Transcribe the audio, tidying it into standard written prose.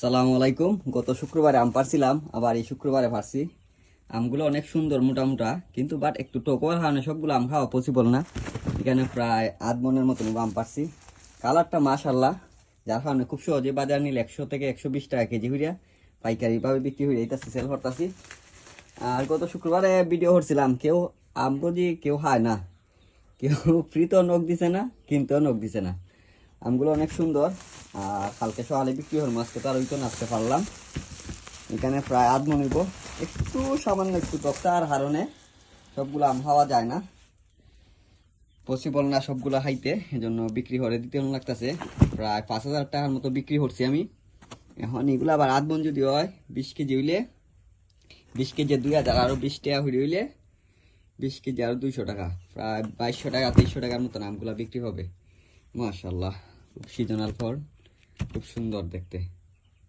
সালামু আলাইকুম। গত শুক্রবারে আম পারছিলাম, আবার এই শুক্রবারে পারছি। আমগুলো অনেক সুন্দর, মোটা মোটা, কিন্তু বাট একটু টকর কারণে সবগুলো আম খাওয়া পসিবল না। এখানে প্রায় আধ মনের মতন আম পারছি। কালারটা মাশাল্লাহ, যার কারণে খুব সহজে বাজার নিলে 100 থেকে 120 টাকা কেজি হইয়া পাইকারিভাবে বিক্রি হয়ে যাইতেছি, সেল করতেছি। আর গত শুক্রবারে ভিডিও করছিলাম, কেউ আম বুঝি কেউ খায় না, কেউ ফ্রিতেও নখ দিছে না, কিনতেও নখ দিছে না। আমগুলো অনেক সুন্দর। আর কালকে সকালে বিক্রি হল, আজকে তো আর ওই তো নাচতে পারলাম। এখানে প্রায় আধ মন হইব। একটু সামান্য একটু টকটার কারণে সবগুলো আম খাওয়া যায় না, পসিবল না সবগুলো খাইতে, এজন্য বিক্রি করে দিতে লাগতেছে। প্রায় 5,000 টাকার মতো বিক্রি করছি আমি। এখন এগুলো আবার আধ মন যদি হয়, 20 কেজি হইলে, 20 কেজি 2,000, আরো 20 টাকা হইলে 20 কেজি আরো 200 টাকা, প্রায় 2200 টাকা 2300 টাকার মতো আমগুলা বিক্রি হবে। মাশাল্লাহ, খুব সিজনাল ফল, খুব সুন্দর দেখতে।